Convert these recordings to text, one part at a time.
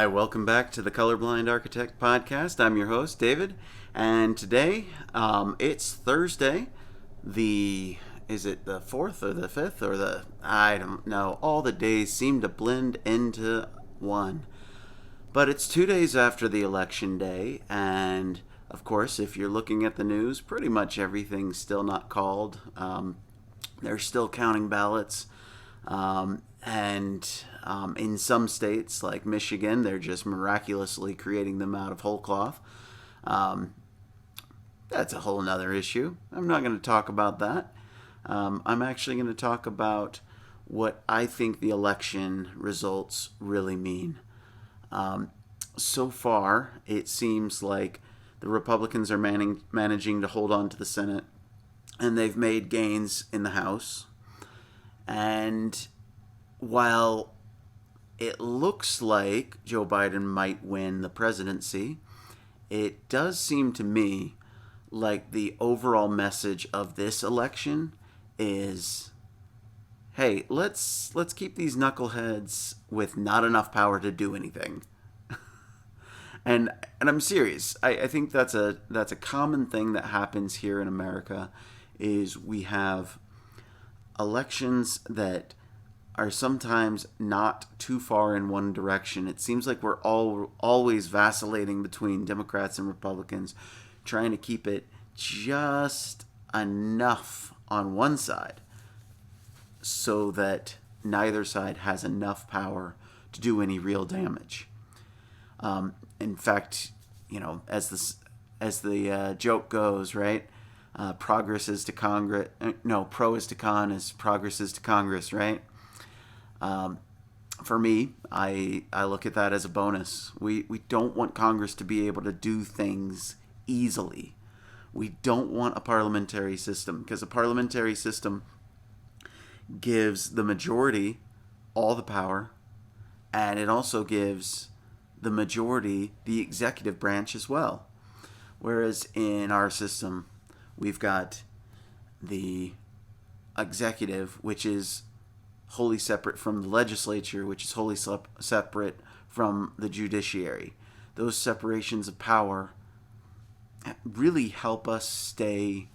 welcome back to the Colorblind Architect Podcast. I'm your host, David, and today it's Thursday. Is it the 4th or the 5th or I don't know. All the days seem to blend into one. But it's 2 days after the election day, and of course, if you're looking at the news, pretty much everything's still not called. They're still counting ballots. In some states, like Michigan, they're just miraculously creating them out of whole cloth. That's a whole nother issue. I'm not going to talk about that. I'm actually going to talk about what I think the election results really mean. So far, it seems like the Republicans are managing to hold on to the Senate, and they've made gains in the House. And while it looks like Joe Biden might win the presidency, it does seem to me like the overall message of this election is, hey, let's keep these knuckleheads with not enough power to do anything. and I'm serious. I think that's a common thing that happens here in America, is we have elections that are sometimes not too far in one direction. It seems like we're always vacillating between Democrats and Republicans, trying to keep it just enough on one side so that neither side has enough power to do any real damage. In fact, as the joke goes, right? Progress is to Congress. No, pro is to con as progress is to Congress, right? For me, I look at that as a bonus. We don't want Congress to be able to do things easily. We don't want a parliamentary system, because a parliamentary system gives the majority all the power, and it also gives the majority the executive branch as well. Whereas in our system, we've got the executive, which is wholly separate from the legislature, which is wholly separate from the judiciary. Those separations of power really help us stay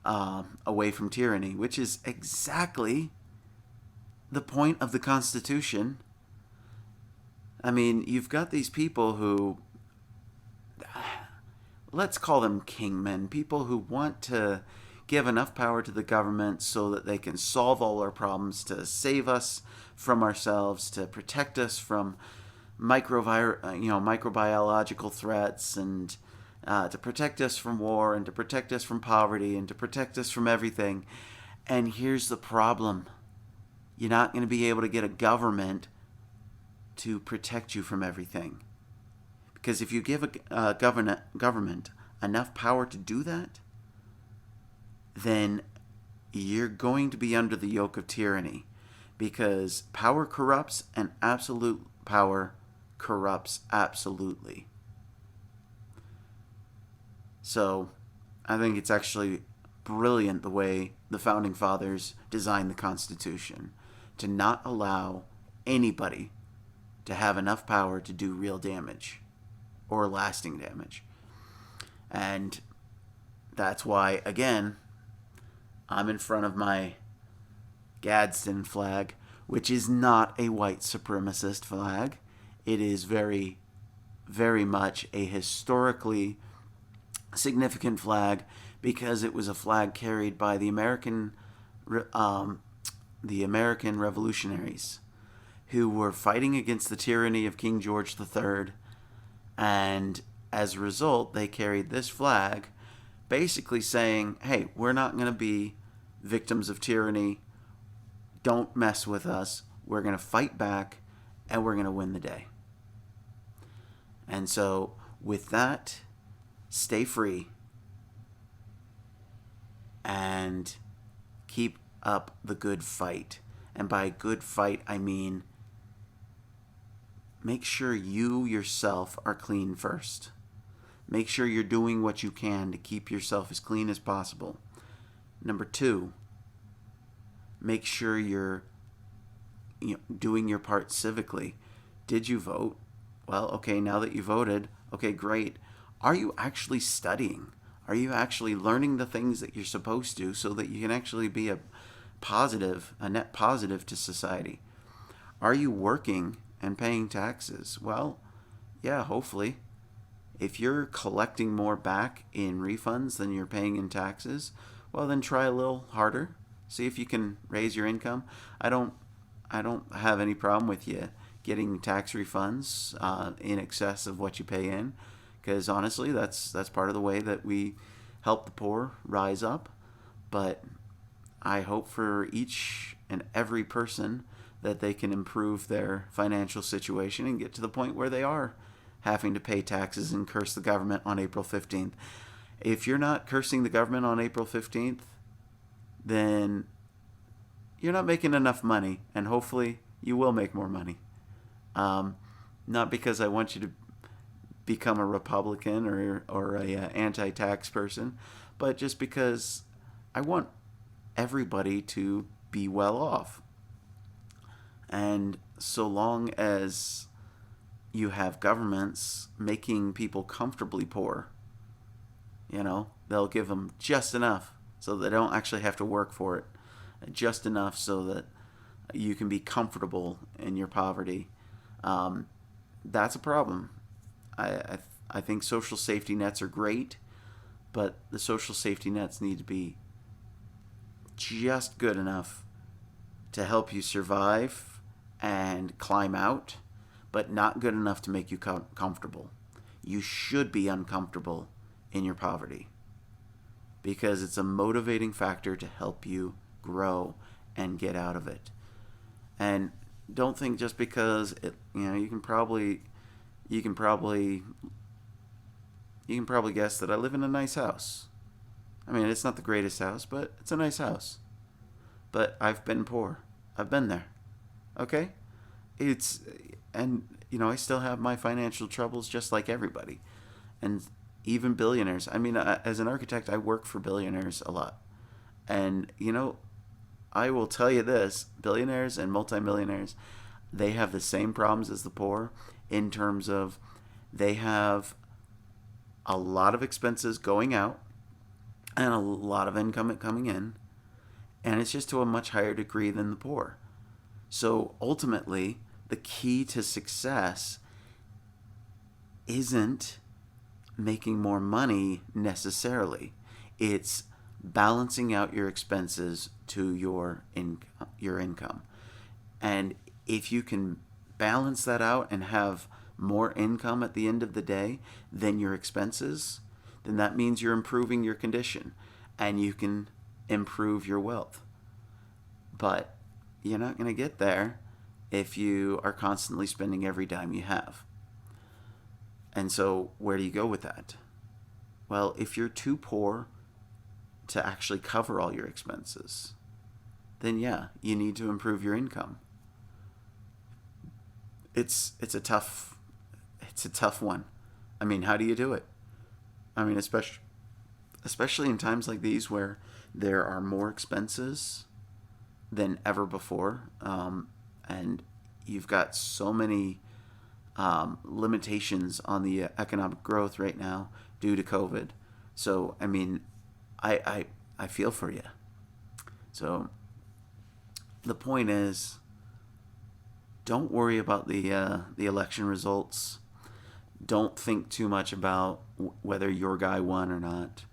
away from tyranny, which is exactly the point of the Constitution. I mean, you've got these people who, let's call them kingmen, people who want to give enough power to the government so that they can solve all our problems, to save us from ourselves, to protect us from microbiological threats, and to protect us from war, and to protect us from poverty, and to protect us from everything. And here's the problem. You're not going to be able to get a government to protect you from everything. Because if you give a government enough power to do that, then you're going to be under the yoke of tyranny, because power corrupts, and absolute power corrupts absolutely. So I think it's actually brilliant the way the Founding Fathers designed the Constitution, to not allow anybody to have enough power to do real damage or lasting damage. And that's why, again, I'm in front of my Gadsden flag, which is not a white supremacist flag. It is very, very much a historically significant flag, because it was a flag carried by the American revolutionaries who were fighting against the tyranny of King George III, and as a result, they carried this flag, basically saying, hey, we're not going to be victims of tyranny. Don't mess with us. We're going to fight back, and we're going to win the day. And so, with that, stay free and keep up the good fight. And by good fight, I mean make sure you yourself are clean first. Make sure you're doing what you can to keep yourself as clean as possible. Number 2, make sure you're doing your part civically. Did you vote? Well, okay, now that you voted, okay, great. Are you actually studying? Are you actually learning the things that you're supposed to so that you can actually be a net positive to society? Are you working and paying taxes? Well, yeah, hopefully. If you're collecting more back in refunds than you're paying in taxes, well then try a little harder. See if you can raise your income. I don't I don't have any problem with you getting tax refunds in excess of what you pay in, because honestly, that's part of the way that we help the poor rise up. But I hope for each and every person that they can improve their financial situation and get to the point where they are having to pay taxes and curse the government on April 15th. If you're not cursing the government on April 15th, then you're not making enough money, and hopefully you will make more money. Um, Not because I want you to become a Republican or a anti-tax person, but just because I want everybody to be well off. And so long as you have governments making people comfortably poor, they'll give them just enough so they don't actually have to work for it, just enough so that you can be comfortable in your poverty. Um, that's a problem. I think social safety nets are great, but the social safety nets need to be just good enough to help you survive and climb out, but not good enough to make you comfortable. You should be uncomfortable in your poverty because it's a motivating factor to help you grow and get out of it. And don't think just because you can probably guess that I live in a nice house. I mean, it's not the greatest house, but it's a nice house. But I've been poor. I've been there. Okay? It's and I still have my financial troubles just like everybody. And even billionaires. I mean, as an architect, I work for billionaires a lot. And I will tell you this, billionaires and multimillionaires, they have the same problems as the poor in terms of they have a lot of expenses going out and a lot of income coming in, and it's just to a much higher degree than the poor. So ultimately, the key to success isn't making more money necessarily. It's balancing out your expenses to your income. And if you can balance that out and have more income at the end of the day than your expenses, then that means you're improving your condition and you can improve your wealth. But you're not going to get there if you are constantly spending every dime you have. And so where do you go with that? Well, if you're too poor to actually cover all your expenses, then yeah, you need to improve your income. It's a tough one. I mean, how do you do it? I mean, especially in times like these where there are more expenses than ever before, and you've got so many limitations on the economic growth right now due to COVID. So, I mean, I feel for you. So, the point is, don't worry about the election results. Don't think too much about whether your guy won or not.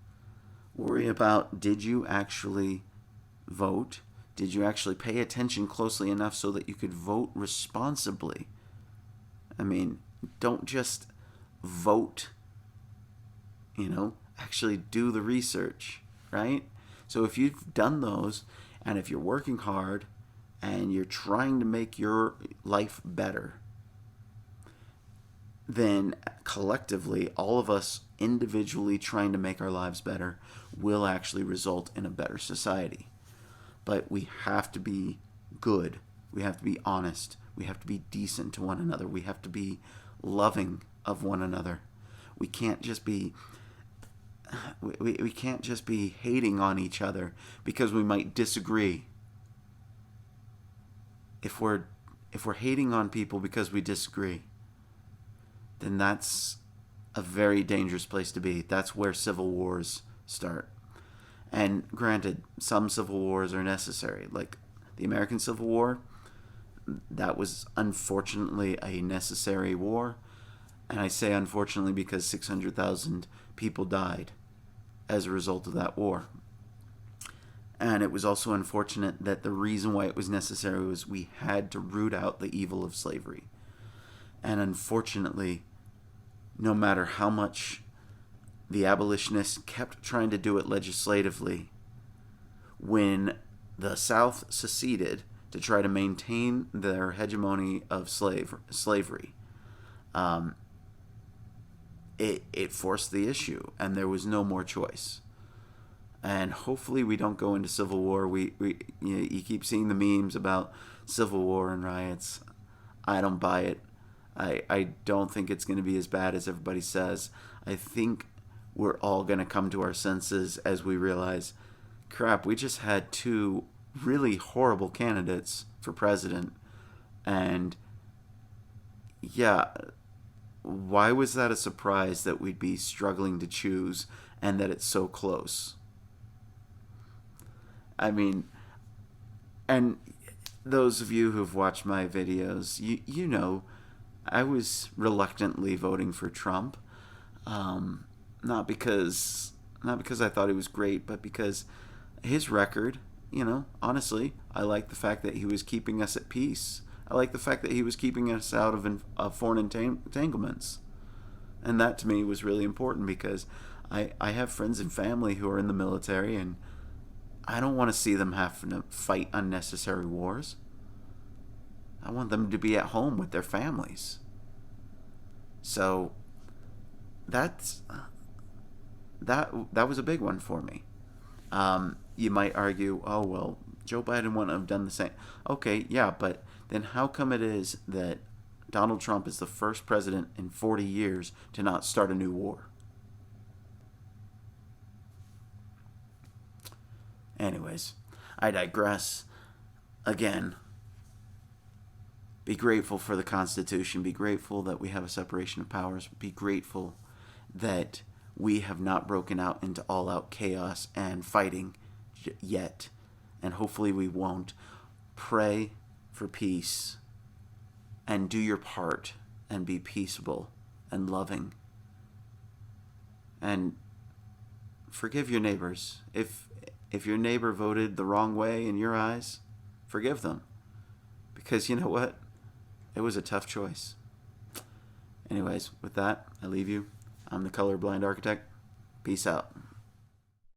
Worry about, did you actually vote? Did you actually pay attention closely enough so that you could vote responsibly? I mean, don't just vote, actually do the research, right? So if you've done those, and if you're working hard, and you're trying to make your life better, then collectively, all of us individually trying to make our lives better will actually result in a better society. But we have to be good. We have to be honest. We have to be decent to one another. We have to be loving of one another. We can't just be we can't just be hating on each other because we might disagree. If we're hating on people because we disagree, then that's a very dangerous place to be. That's where civil wars start. And granted, some civil wars are necessary. Like the American Civil War, that was unfortunately a necessary war. And I say unfortunately because 600,000 people died as a result of that war. And it was also unfortunate that the reason why it was necessary was we had to root out the evil of slavery. And unfortunately, no matter how much the abolitionists kept trying to do it legislatively, when the South seceded to try to maintain their hegemony of slavery, it forced the issue, and there was no more choice. And hopefully we don't go into civil war. You keep seeing the memes about civil war and riots. I don't buy it. I don't think it's going to be as bad as everybody says. I think we're all going to come to our senses as we realize, crap, we just had two really horrible candidates for president. And yeah, why was that a surprise that we'd be struggling to choose and that it's so close? I mean, and those of you who've watched my videos, you know, I was reluctantly voting for Trump, not because I thought he was great, but because his record, you know, honestly, I like the fact that he was keeping us at peace. I like the fact that he was keeping us out of foreign entanglements, and that to me was really important because I have friends and family who are in the military, and I don't want to see them having to fight unnecessary wars. I want them to be at home with their families. So that was a big one for me. You might argue, oh well, Joe Biden wouldn't have done the same. Okay, yeah, but then how come it is that Donald Trump is the first president in 40 years to not start a new war? Anyways, I digress. Again, be grateful for the Constitution. Be grateful that we have a separation of powers. Be grateful that we have not broken out into all-out chaos and fighting yet. And hopefully we won't. Pray for peace and do your part and be peaceable and loving. And forgive your neighbors. If your neighbor voted the wrong way in your eyes, forgive them. Because you know what? It was a tough choice. Anyways, with that, I leave you. I'm the colorblind architect. Peace out.